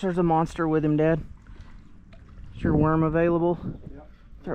There's a monster with him, Dad. Is your worm available? Yeah.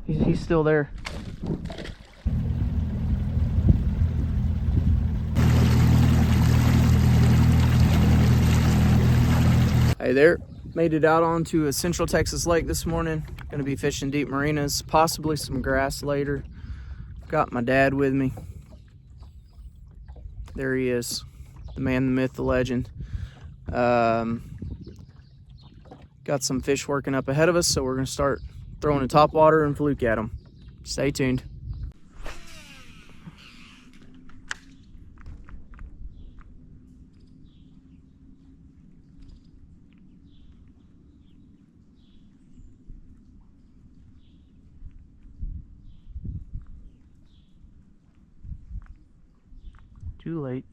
He's still there. Hey there. Made it out onto a Central Texas lake this morning. Gonna be fishing deep marinas, possibly some grass later. Got my dad with me. There he is. The man, the myth, the legend. Got some fish working up ahead of us, so we're gonna start throwing a topwater and fluke at them. Stay tuned. Too late.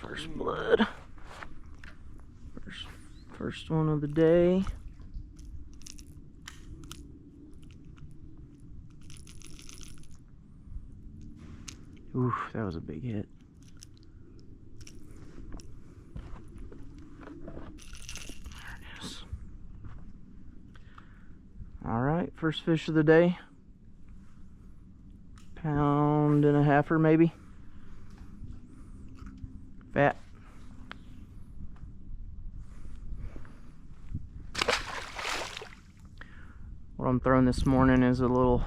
First blood. First one of the day. Oof, that was a big hit. There it is. All right, first fish of the day. Pound and a halfer maybe. Fat. What I'm throwing this morning is a little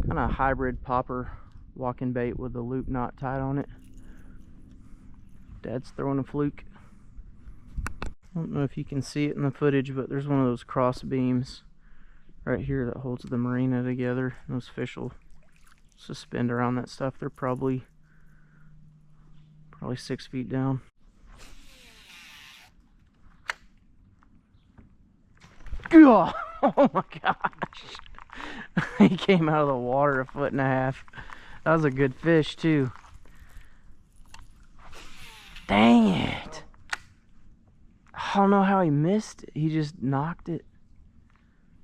kind of hybrid popper walking bait with a loop knot tied on it. Dad's throwing a fluke. I don't know if you can see it in the footage, but there's one of those cross beams right here that holds the marina together. Those fish will suspend around that stuff. They're probably 6 feet down. Oh my gosh. He came out of the water a foot and a half. That was a good fish too. Dang it. I don't know how he missed it. He just knocked it.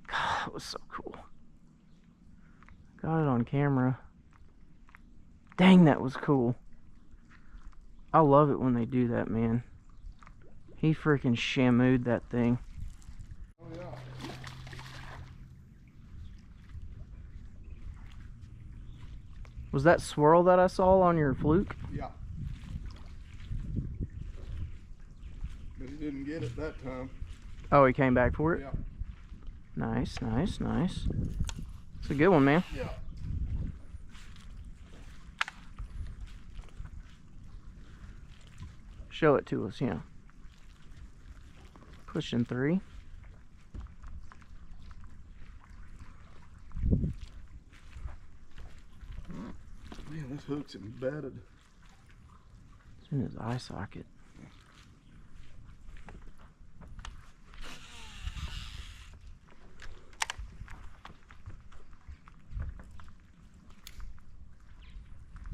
God, that was so cool. Got it on camera. Dang, that was cool. I love it when they do that, man. He freaking shamooed that thing. Oh, yeah. Was that swirl that I saw on your fluke? Yeah. But he didn't get it that time. Oh, he came back for it? Yeah. Nice, nice, nice. It's a good one, man. Yeah. Show it to us, yeah. Pushing 3. Man, this hook's embedded. It's in his eye socket.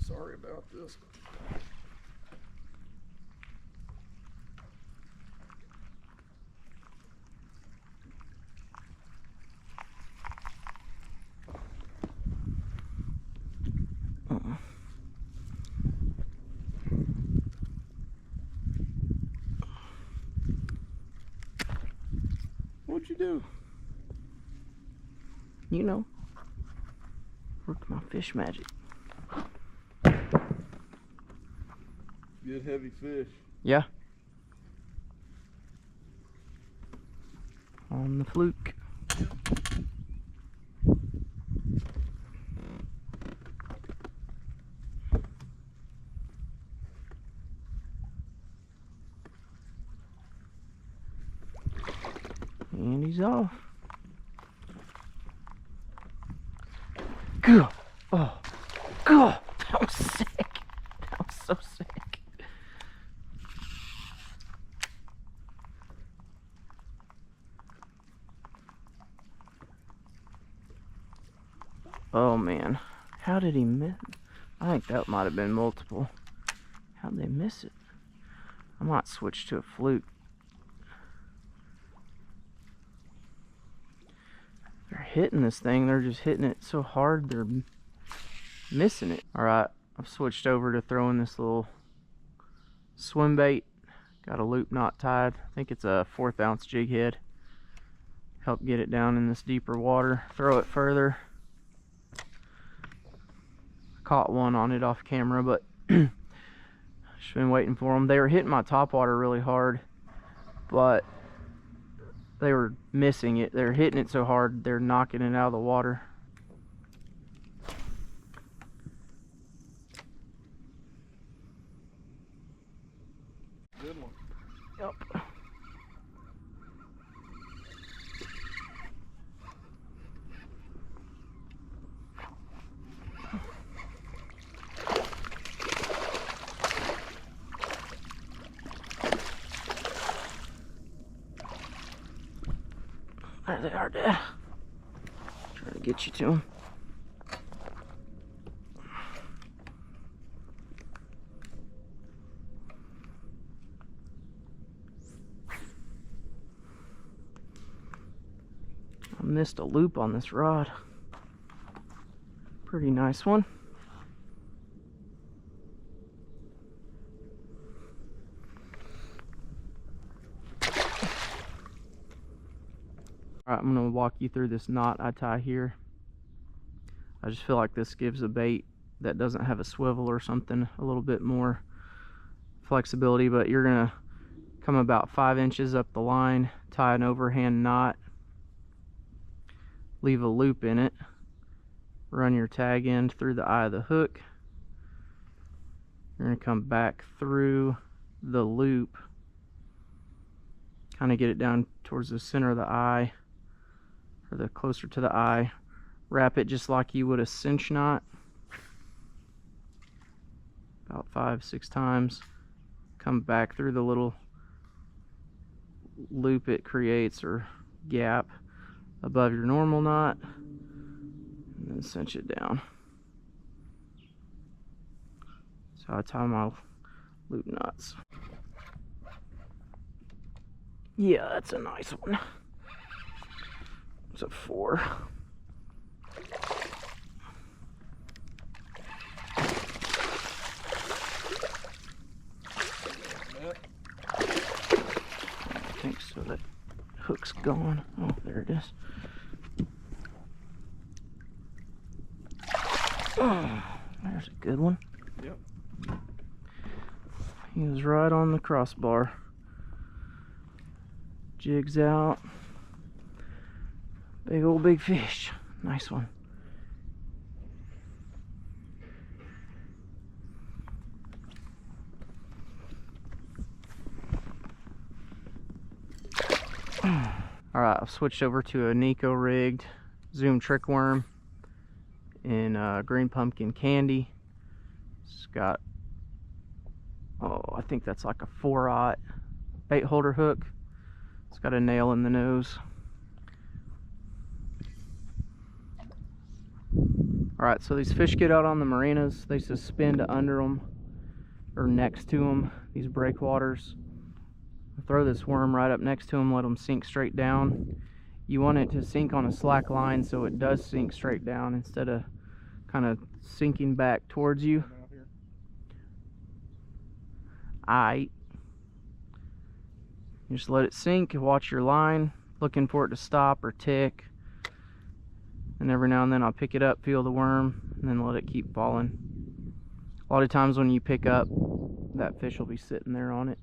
Sorry about this. What'd you do? You know. Work my fish magic. Good heavy fish. Yeah. On the fluke. And he's off. Good. Oh, God, that was sick. That was so sick. Oh man, how did he miss? I think that might have been multiple. How'd they miss it? I might switch to a fluke. hitting this thing. They're just hitting it so hard they're missing it. Alright, I've switched over to throwing this little swim bait. Got a loop knot tied. I think it's a 1/4 ounce jig head. Help get it down in this deeper water. Throw it further. Caught one on it off camera, but just been waiting for them. They were hitting my top water really hard, but they were missing it. They're hitting it so hard they're knocking it out of the water. Good one. Yep. There they are, Dad. Trying to get you to them. I missed a loop on this rod. Pretty nice one. Alright, I'm going to walk you through this knot I tie here. I just feel like this gives a bait that doesn't have a swivel or something a little bit more flexibility, but you're going to come about 5 inches up the line, tie an overhand knot, leave a loop in it, run your tag end through the eye of the hook. You're going to come back through the loop, kind of get it down towards the center of the eye, or the closer to the eye. Wrap it just like you would a cinch knot, about 5-6 times. Come back through the little loop it creates, or gap, above your normal knot, and then cinch it down. That's how I tie my loop knots. Yeah, that's a nice one. It's a 4. I think so. That hook's gone. Oh, there it is. Oh, there's a good one. Yep. He was right on the crossbar. Jigs out. Big fish. Nice one. Alright, I've switched over to a Nico rigged Zoom trick worm in green pumpkin candy. It's got, oh, I think that's like a 4/0 bait holder hook. It's got a nail in the nose. Alright, so these fish get out on the marinas. They suspend under them, or next to them, these breakwaters. Throw this worm right up next to them, let them sink straight down. You want it to sink on a slack line so it does sink straight down instead of kind of sinking back towards you. Aight. You just let it sink, watch your line, looking for it to stop or tick. And every now and then I'll pick it up, feel the worm, and then let it keep falling. A lot of times when you pick up, that fish will be sitting there on it.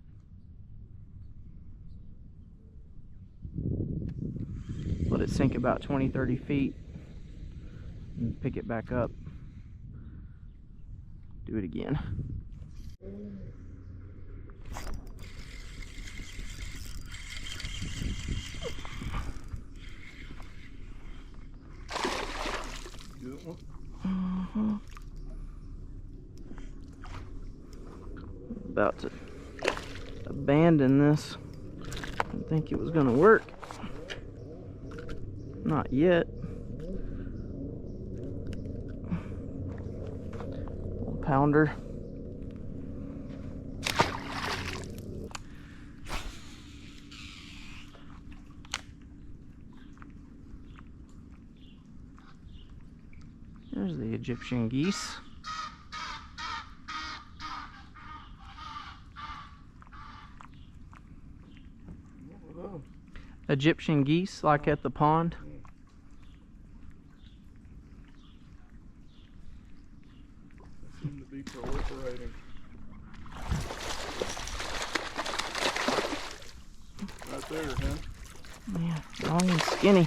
Let it sink about 20-30 feet and pick it back up. Do it again. Good one. About to abandon this. Didn't think it was gonna work. Not yet. Pounder. There's the Egyptian geese. What are those? Egyptian geese, like at the pond. They seem to be proliferating. Right there, huh? Yeah, long and skinny.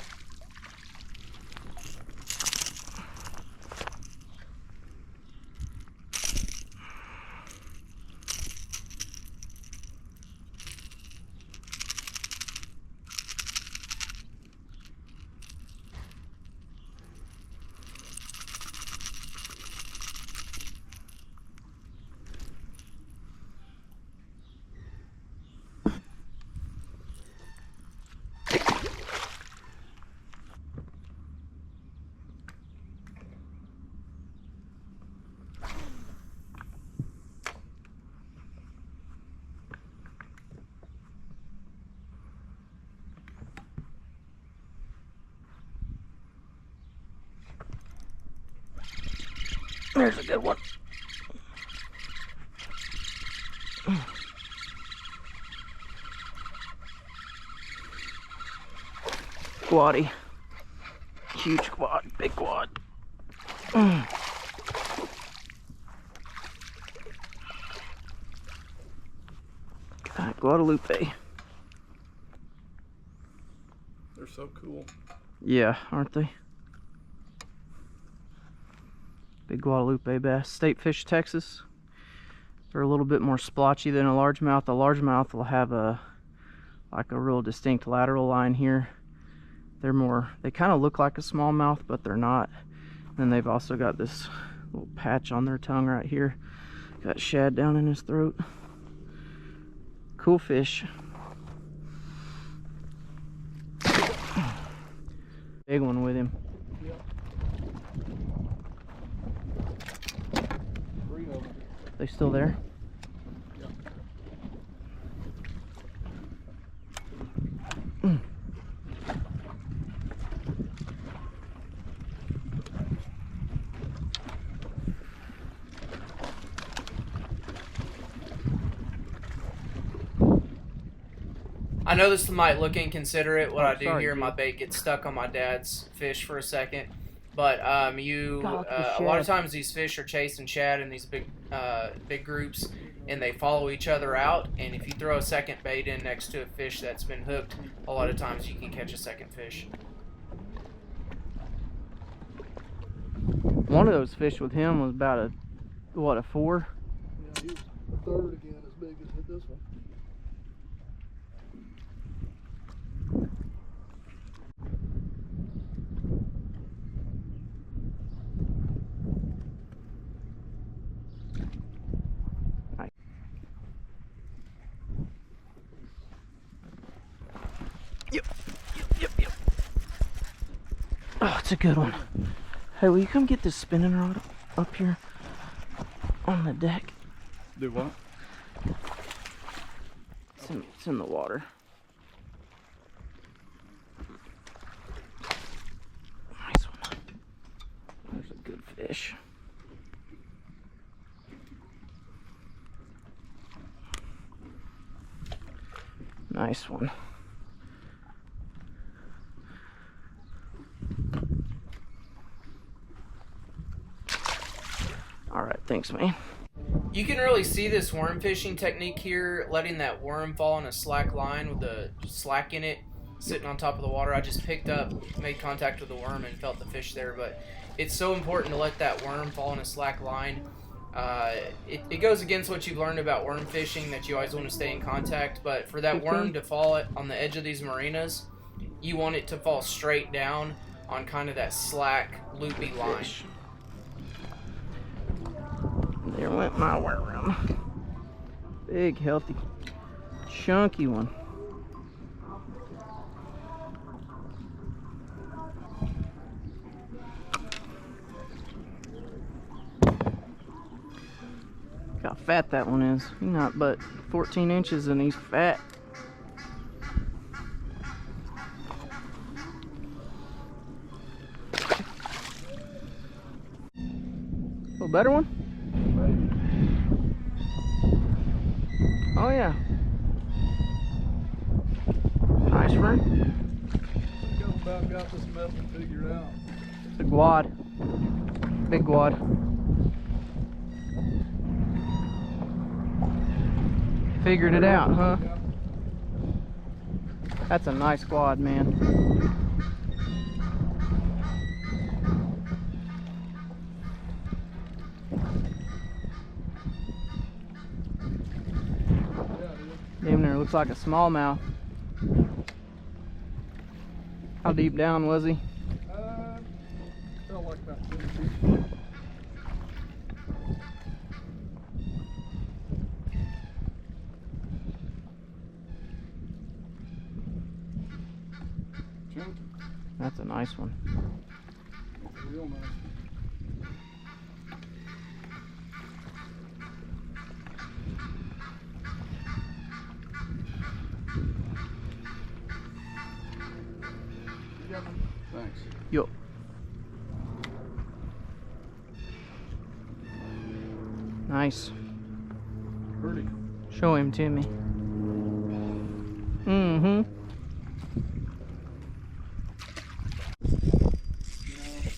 There's a good one. Quaddy. Huge quad, big quad. Guadalupe. They're so cool. Yeah, aren't they? Big Guadalupe bass. State Fish, Texas. They're a little bit more splotchy than a largemouth. A largemouth will have a real distinct lateral line here. They kind of look like a smallmouth, but they're not. And they've also got this little patch on their tongue right here. Got shad down in his throat. Cool fish. Big one with him. Yep. 3 of them. They still there? Yep. I know this might look inconsiderate. What I do sorry, here, dude. my bait gets stuck on my dad's fish for a second. But a lot shad. of times these fish are chasing shad in these big groups, and they follow each other out. And if you throw a second bait in next to a fish that's been hooked, a lot of times you can catch a second fish. One of those fish with him was about a 4? Yeah, he's a third again as big as this one. Yep. Oh, it's a good one. Hey, will you come get this spinning rod up here on the deck? Do what? It's in the water. Nice one. There's a good fish. Nice one. All right, thanks, man. You can really see this worm fishing technique here, letting that worm fall on a slack line with the slack in it, sitting on top of the water. I just made contact with the worm and felt the fish there, but it's so important to let that worm fall on a slack line. It goes against what you've learned about worm fishing, that you always want to stay in contact, but for that worm to fall on the edge of these marinas, you want it to fall straight down on kind of that slack, loopy line. There went my worm. Big, healthy, chunky one. Look how fat that one is. He's not but 14 inches and he's fat. better one? Oh yeah. Nice run. I think I've about got this method figured out. It's a guad. Big guad. Figured it out, huh? Yeah. That's a nice guad, man. Damn near looks like a smallmouth. How deep down was he? Felt like about 10 feet. Chunky. That's a nice one. That's real nice. Thanks. Yo. Nice. Pretty. Show him to me. Mm-hmm.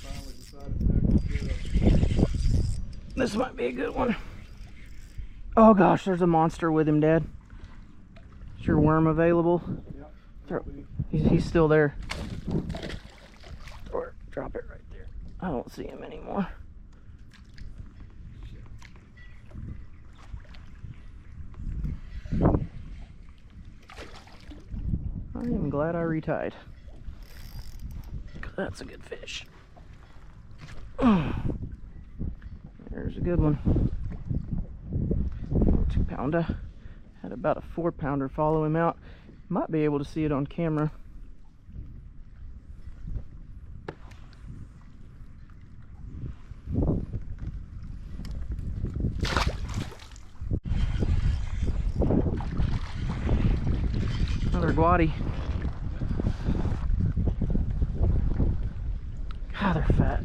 Finally decided to This might be a good one. Oh gosh, there's a monster with him, Dad. Is your worm available? Yep. He's still there. Or drop it right there. I don't see him anymore. I am glad I retied. That's a good fish. There's a good one. 2-pounder. Had about a 4-pounder follow him out. Might be able to see it on camera. Another guaddy. God, they're fat.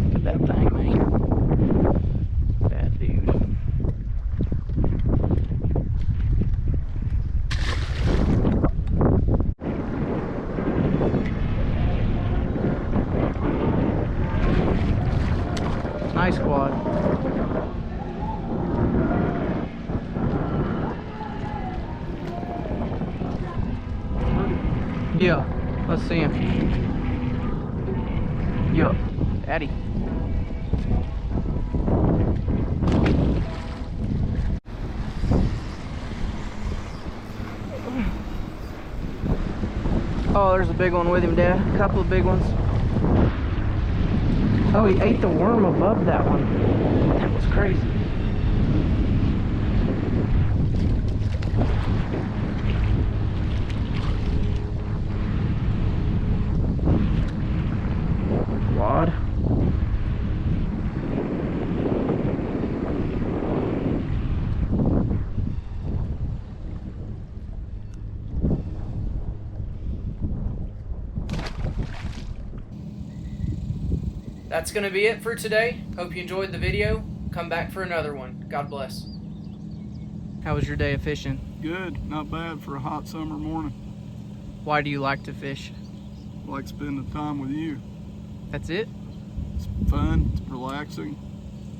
Look at that thing, man. Fat dude. Nice quad. Yeah, let's see him. Yeah, Daddy. Oh, there's a big one with him, Dad. A couple of big ones. Oh, he ate the worm above that one. That was crazy. Quad. That's going to be it for today. Hope you enjoyed the video. Come back for another one. God bless. How was your day of fishing? Good. Not bad for a hot summer morning. Why do you like to fish? I like spending time with you. That's it? It's fun. It's relaxing.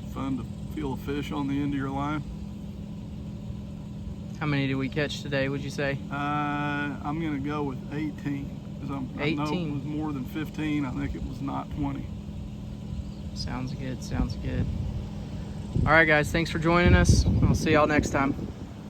It's fun to feel a fish on the end of your line. How many did we catch today, would you say? I'm going to go with 18. Because I know it 18. was more than 15. I think it was not 20. Sounds good, sounds good. All right, guys, thanks for joining us. I'll see y'all next time.